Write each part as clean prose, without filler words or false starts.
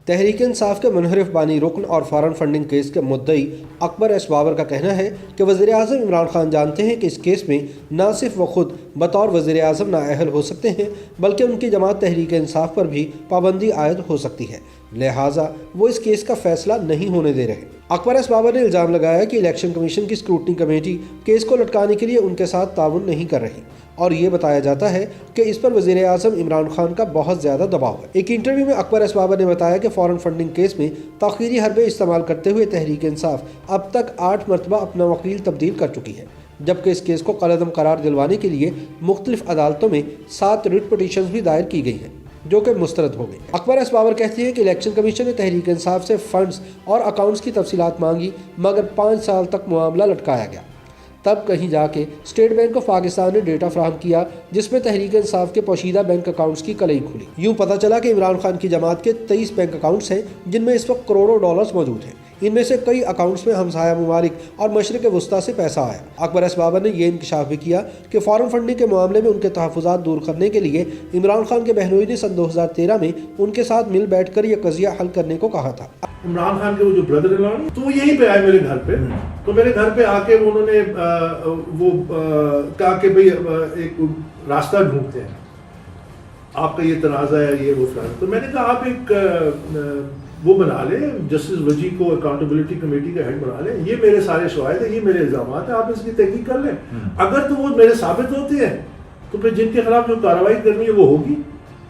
تحریک انصاف کے منحرف بانی رکن اور فارن فنڈنگ کیس کے مدعی اکبر ایس بابر کا کہنا ہے کہ وزیر اعظم عمران خان جانتے ہیں کہ اس کیس میں نہ صرف وہ خود بطور وزیر اعظم نااہل ہو سکتے ہیں بلکہ ان کی جماعت تحریک انصاف پر بھی پابندی عائد ہو سکتی ہے، لہٰذا وہ اس کیس کا فیصلہ نہیں ہونے دے رہے۔ اکبر ایس بابر نے الزام لگایا کہ الیکشن کمیشن کی اسکروٹنی کمیٹی کیس کو لٹکانے کے لیے ان کے ساتھ تعاون نہیں کر رہی اور یہ بتایا جاتا ہے کہ اس پر وزیر اعظم عمران خان کا بہت زیادہ دباؤ ہے۔ ایک انٹرویو میں اکبر ایس بابر نے بتایا کہ فارن فنڈنگ کیس میں تاخیری حربے استعمال کرتے ہوئے تحریک انصاف اب تک 8 مرتبہ اپنا وکیل تبدیل کر چکی ہے، جبکہ اس کیس کو کالعدم قرار دلوانے کے لیے مختلف عدالتوں میں 7 ریٹ پٹیشنز بھی دائر کی گئی ہیں جو کہ مسترد ہو گئی۔ اکبر ایس بابر کہتے ہیں کہ الیکشن کمیشن نے تحریک انصاف سے فنڈز اور اکاؤنٹس کی تفصیلات مانگی مگر 5 سال تک معاملہ لٹکایا گیا، تب کہیں جا کے اسٹیٹ بینک آف پاکستان نے ڈیٹا فراہم کیا جس میں تحریک انصاف کے پوشیدہ بینک اکاؤنٹس کی کلئی کھلی۔ یوں پتہ چلا کہ عمران خان کی جماعت کے 23 بینک اکاؤنٹس ہیں جن میں اس وقت کروڑوں ڈالرز موجود ہیں، ان میں سے کئی اکاؤنٹس میں ہمسایہ ممالک اور مشرق وسطیٰ سے پیسہ آیا۔ اکبر ایس بابر نے یہ انکشاف بھی کیا کہ فارن فنڈنگ کے معاملے میں ان کے تحفظات دور کرنے کے لیے عمران خان کے بہنوئی نے سن 2013 میں ان کے ساتھ مل بیٹھ کر یہ قضیہ حل کرنے کو کہا تھا۔ عمران خان کے وہ جو بردر ان لا تو وہ یہیں پہ آئے میرے گھر پہ، تو میرے گھر پہ آ کے انہوں نے وہ کہا کہ بھئی ایک راستہ ڈھونڈتے ہیں، آپ کا یہ تنازع ہے، یہ وہ فلان۔ تو میں نے کہا آپ ایک وہ بنا لیں، جسٹس وجی کو اکاؤنٹیبلٹی کمیٹی کا ہیڈ بنا لیں، یہ میرے سارے شواہد ہیں، یہ میرے الزامات ہیں، آپ اس کی تحقیق کر لیں، اگر تو وہ میرے ثابت ہوتے ہیں تو پھر جن کے خلاف جو کارروائی کرنی ہے وہ ہوگی،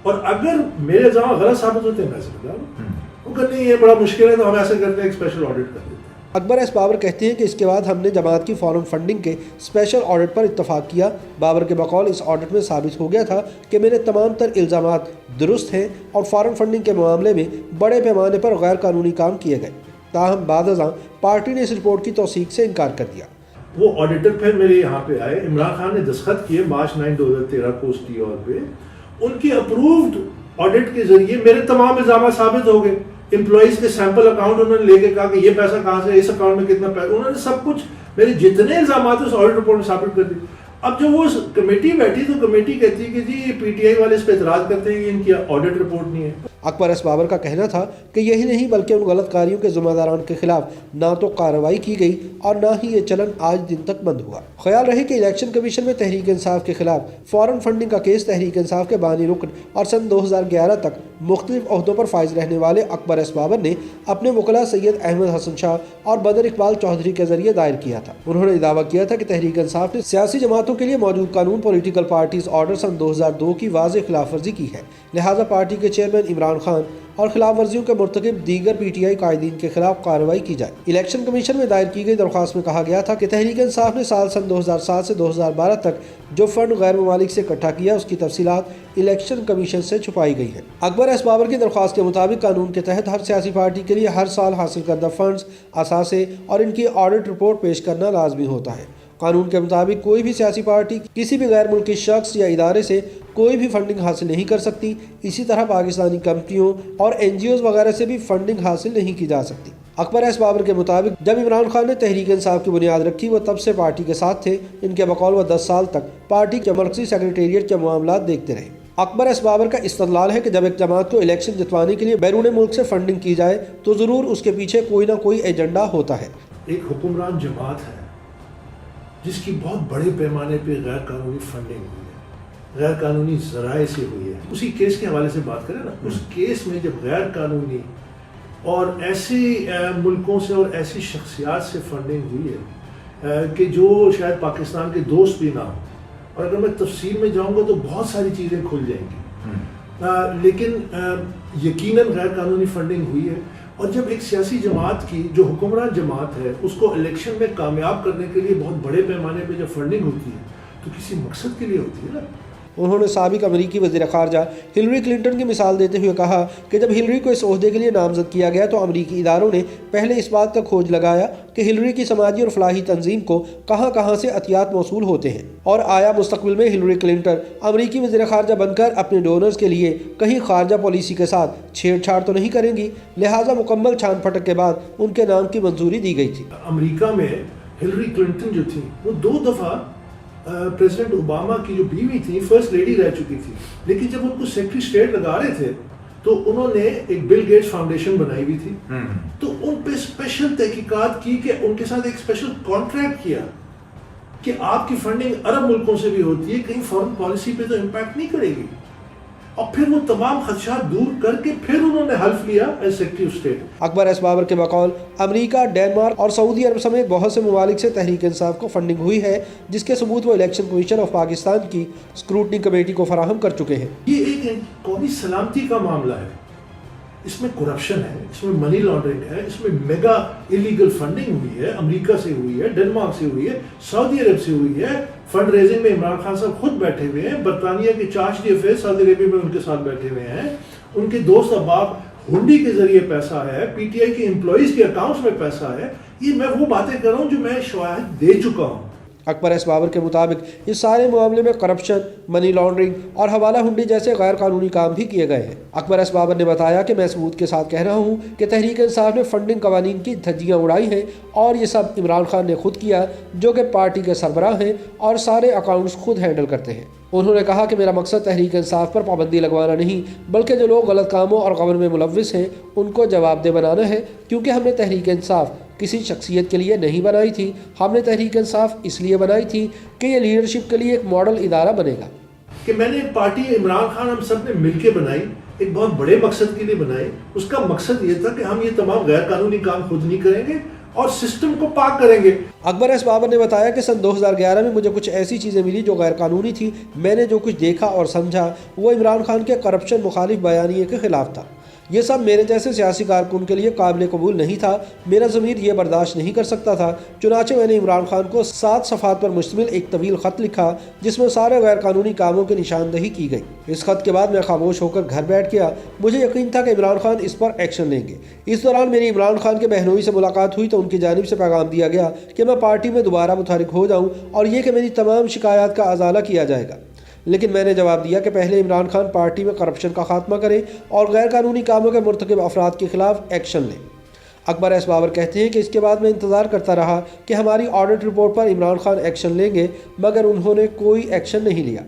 اور اگر میرے الزامات غلط ثابت ہوتے ہیں میں ایسے بتا لوں، اگر نہیں یہ بڑا مشکل ہے تو ہم ایسے کرتے ہیں ایک اسپیشل آڈٹ کر دیتے ہیں۔ اکبر ایس بابر کہتے ہیں کہ اس کے بعد ہم نے جماعت کی فارن فنڈنگ کے اسپیشل آڈٹ پر اتفاق کیا۔ بابر کے بقول اس آڈٹ میں ثابت ہو گیا تھا کہ میرے تمام تر الزامات درست ہیں اور فارن فنڈنگ کے معاملے میں بڑے پیمانے پر غیر قانونی کام کیے گئے، تاہم بعد ازاں پارٹی نے اس رپورٹ کی توثیق سے انکار کر دیا۔ وہ آڈیٹر پھر میرے یہاں پہ آئے، عمران خان نے دستخط کیے مارچ 9 2013 کو اس ٹی آر پہ، ان کی اپرووڈ آڈٹ کے ذریعے میرے تمام الزامات ثابت ہو گئے۔ امپلائیز کے سیمپل اکاؤنٹ انہوں نے لے کے کہا کہ یہ پیسہ کہاں سے، اس اکاؤنٹ میں کتنا پیسہ، انہوں نے سب کچھ میرے جتنے الزامات اس آڈٹ رپورٹ میں ثابت کر دی۔ اب جب وہ کمیٹی بیٹھی تو کمیٹی کہتی ہے کہ جی پی ٹی آئی والے اس پہ اعتراض کرتے ہیں کہ ان کی آڈٹ رپورٹ نہیں ہے۔ اکبر ایس بابر کا کہنا تھا کہ یہی نہیں بلکہ ان غلط کاریوں کے ذمہ داران کے خلاف نہ تو کارروائی کی گئی اور نہ ہی یہ چلن آج دن تک بند ہوا۔ خیال رہے کہ الیکشن کمیشن میں تحریک انصاف کے خلاف فارن فنڈنگ کا کیس تحریک انصاف کے بانی رکن اور سن 2011 تک مختلف عہدوں پر فائز رہنے والے اکبر ایس بابر نے اپنے وکلاء سید احمد حسن شاہ اور بدر اقبال چودھری کے ذریعے دائر کیا تھا۔ انہوں نے دعویٰ کیا تھا کہ تحریک انصاف نے سیاسی جماعتوں کے لیے موجود قانون پولیٹیکل پارٹیز آرڈر سن 2002 کی واضح خلاف ورزی کی ہے، لہٰذا پارٹی کے چیئرمین عمران خان اور خلاف ورزیوں کے مرتکب دیگر پی ٹی آئی قائدین کے خلاف کارروائی کی جائے۔ الیکشن کمیشن میں دائر کی گئی درخواست میں کہا گیا تھا کہ تحریک انصاف نے سال سن 2007 سے 2012 تک جو فنڈ غیر ممالک سے اکٹھا کیا اس کی تفصیلات الیکشن کمیشن سے چھپائی گئی ہیں۔ اکبر ایس بابر کی درخواست کے مطابق قانون کے تحت ہر سیاسی پارٹی کے لیے ہر سال حاصل کردہ فنڈز، اثاثے اور ان کی آڈٹ رپورٹ پیش کرنا لازمی ہوتا ہے۔ قانون کے مطابق کوئی بھی سیاسی پارٹی کسی بھی غیر ملکی شخص یا ادارے سے کوئی بھی فنڈنگ حاصل نہیں کر سکتی، اسی طرح پاکستانی کمپنیوں اور این جی اوز وغیرہ سے بھی فنڈنگ حاصل نہیں کی جا سکتی۔ اکبر ایس بابر کے مطابق جب عمران خان نے تحریک انصاف کی بنیاد رکھی وہ تب سے پارٹی کے ساتھ تھے، ان کے بقول وہ 10 سال تک پارٹی کے مرکزی سیکریٹریٹ کے معاملات دیکھتے رہے۔ اکبر ایس بابر کا استدلال ہے کہ جب ایک جماعت کو الیکشن جتوانے کے لیے بیرون ملک سے فنڈنگ کی جائے تو ضرور اس کے پیچھے کوئی نہ کوئی ایجنڈا ہوتا ہے۔ ایک حکمران جماعت ہے جس کی بہت بڑے پیمانے پہ غیر قانونی فنڈنگ ہوئی ہے، غیر قانونی ذرائع سے ہوئی ہے، اسی کیس کے حوالے سے بات کریں نا، اس کیس میں جب غیر قانونی اور ایسے ملکوں سے اور ایسی شخصیات سے فنڈنگ ہوئی ہے کہ جو شاید پاکستان کے دوست بھی نہ ہوں، اور اگر میں تفصیل میں جاؤں گا تو بہت ساری چیزیں کھل جائیں گی، لیکن یقیناً غیر قانونی فنڈنگ ہوئی ہے۔ اور جب ایک سیاسی جماعت کی جو حکمران جماعت ہے اس کو الیکشن میں کامیاب کرنے کے لیے بہت بڑے پیمانے پہ جب فنڈنگ ہوتی ہے تو کسی مقصد کے لیے ہوتی ہے نا۔ انہوں نے سابق امریکی وزیر خارجہ ہلری کلنٹن کی مثال دیتے ہوئے کہا کہ جب ہلری کو اس عہدے کے لیے نامزد کیا گیا تو امریکی اداروں نے پہلے اس بات کا کھوج لگایا کہ ہلری کی سماجی اور فلاحی تنظیم کو کہاں کہاں سے عطیات موصول ہوتے ہیں، اور آیا مستقبل میں ہلری کلنٹن امریکی وزیر خارجہ بن کر اپنے ڈونرز کے لیے کہیں خارجہ پالیسی کے ساتھ چھیڑ چھاڑ تو نہیں کریں گی، لہٰذا مکمل چھان پھٹک کے بعد ان کے نام کی منظوری دی گئی تھی۔ امریکہ میں ہلری کلنٹن جو تھی وہ 2 دفعہ پریزیڈنٹ اوباما کی جو بیوی تھی فرسٹ لیڈی رہ چکی تھی، لیکن جب ان کو سیکرٹری اسٹیٹ لگا رہے تھے تو انہوں نے ایک بل گیٹس فاؤنڈیشن بنائی ہوئی تھی، تو ان پہ اسپیشل تحقیقات کی کہ ان کے ساتھ ایک اسپیشل کانٹریکٹ کیا کہ آپ کی فنڈنگ عرب ملکوں سے بھی ہوتی ہے، کہیں فورن پالیسی پہ تو امپیکٹ نہیں کرے گی، اور پھر وہ تمام خدشات دور کر کے پھر انہوں نے حلف لیا as secretary of state. Akbar S Babar کے بقول امریکہ، ڈنمارک اور سعودی عرب سمیت بہت سے ممالک سے تحریک انصاف کو فنڈنگ ہوئی ہے، جس کے ثبوت وہ الیکشن کمیشن آف پاکستان کی اسکروٹنی کمیٹی کو فراہم کر چکے ہیں۔ یہ ایک قومی سلامتی کا معاملہ ہے، اس میں کرپشن ہے، اس میں منی لانڈرنگ ہے، اس میں میگا انلیگل فنڈنگ ہوئی ہے، امریکہ سے ہوئی ہے، ڈنمارک سے ہوئی ہے، سعودی عرب سے ہوئی ہے، فنڈ ریزنگ میں عمران خان صاحب خود بیٹھے ہوئے ہیں، برطانیہ کے چارج ڈی افیئر سعودی عربیہ میں ان کے ساتھ بیٹھے ہوئے ہیں، ان کے دوست احباب ہنڈی کے ذریعے پیسہ ہے، پی ٹی آئی کے امپلائیز کے اکاؤنٹس میں پیسہ ہے۔ یہ میں وہ باتیں کر رہا ہوں جو میں شواہد دے چکا ہوں۔ اکبر ایس بابر کے مطابق اس سارے معاملے میں کرپشن، منی لانڈرنگ اور حوالہ ہنڈی جیسے غیر قانونی کام بھی کیے گئے ہیں۔ اکبر ایس بابر نے بتایا کہ میں ثبوت کے ساتھ کہہ رہا ہوں کہ تحریک انصاف نے فنڈنگ قوانین کی دھجیاں اڑائی ہیں، اور یہ سب عمران خان نے خود کیا، جو کہ پارٹی کے سربراہ ہیں اور سارے اکاؤنٹس خود ہینڈل کرتے ہیں۔ انہوں نے کہا کہ میرا مقصد تحریک انصاف پر پابندی لگوانا نہیں، بلکہ جو لوگ غلط کاموں اور غبن میں ملوث ہیں ان کو جواب دہ بنانا ہے، کیونکہ ہم نے تحریک انصاف کسی شخصیت کے لیے نہیں بنائی تھی، ہم نے تحریک انصاف اس لیے بنائی تھی کہ یہ لیڈرشپ کے لیے ایک ماڈل ادارہ بنے گا۔ کہ میں نے ایک پارٹی عمران خان ہم سب نے مل کے بنائی، ایک بہت بڑے مقصد کے لیے بنائی۔ اس کا مقصد یہ تھا کہ ہم یہ تمام غیر قانونی کام خود نہیں کریں گے اور سسٹم کو پاک کریں گے۔ اکبر ایس بابر نے بتایا کہ سن 2011 میں مجھے کچھ ایسی چیزیں ملی جو غیر قانونی تھی۔ میں نے جو کچھ دیکھا اور سمجھا وہ عمران خان کے کرپشن مخالف بیانیے کے خلاف تھا۔ یہ سب میرے جیسے سیاسی کارکن کے لیے قابل قبول نہیں تھا، میرا ضمیر یہ برداشت نہیں کر سکتا تھا۔ چنانچہ میں نے عمران خان کو 7 صفحات پر مشتمل ایک طویل خط لکھا جس میں سارے غیر قانونی کاموں کی نشاندہی کی گئی۔ اس خط کے بعد میں خاموش ہو کر گھر بیٹھ گیا۔ مجھے یقین تھا کہ عمران خان اس پر ایکشن لیں گے۔ اس دوران میری عمران خان کے بہنوئی سے ملاقات ہوئی تو ان کی جانب سے پیغام دیا گیا کہ میں پارٹی میں دوبارہ متحرک ہو جاؤں اور یہ کہ میری تمام شکایات کا ازالہ کیا جائے گا، لیکن میں نے جواب دیا کہ پہلے عمران خان پارٹی میں کرپشن کا خاتمہ کریں اور غیر قانونی کاموں کے مرتکب افراد کے خلاف ایکشن لیں۔ اکبر ایس بابر کہتے ہیں کہ اس کے بعد میں انتظار کرتا رہا کہ ہماری آڈٹ رپورٹ پر عمران خان ایکشن لیں گے، مگر انہوں نے کوئی ایکشن نہیں لیا،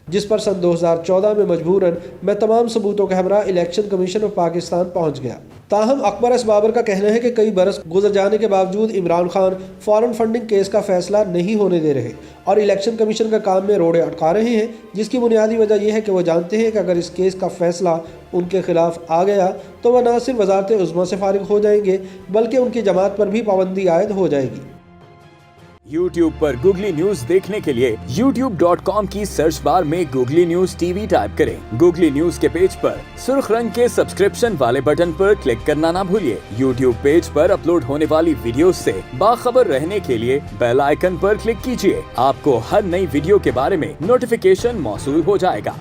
جس پر سن 2014 میں مجبوراً میں تمام ثبوتوں کے ہمراہ الیکشن کمیشن آف پاکستان پہنچ گیا۔ تاہم اکبر ایس بابر کا کہنا ہے کہ کئی برس گزر جانے کے باوجود Imran Khan foreign funding case کا فیصلہ نہیں ہونے دے رہے اور الیکشن کمیشن کا کام میں روڑے اٹکا رہے ہیں، جس کی بنیادی وجہ یہ ہے کہ وہ جانتے ہیں کہ اگر اس کیس کا فیصلہ ان کے خلاف آ گیا تو وہ نہ صرف وزارت عظمیٰ سے فارغ ہو جائیں گے بلکہ ان کی جماعت پر بھی پابندی عائد ہو جائے گی۔ YouTube پر گوگلی نیوز دیکھنے کے لیے youtube.com کی سرچ بار میں googly news T V type کریں۔ گوگلی نیوز کے پیج پر سرخ رنگ کے سبسکرپشن والے بٹن پر کلک کرنا نہ بھولیے۔ YouTube پیج پر اپلوڈ ہونے والی ویڈیوز سے باخبر رہنے کے لیے بیل آئیکن پر کلک کیجیے۔ آپ کو ہر نئی ویڈیو کے بارے میں نوٹیفیکیشن موصول ہو جائے گا۔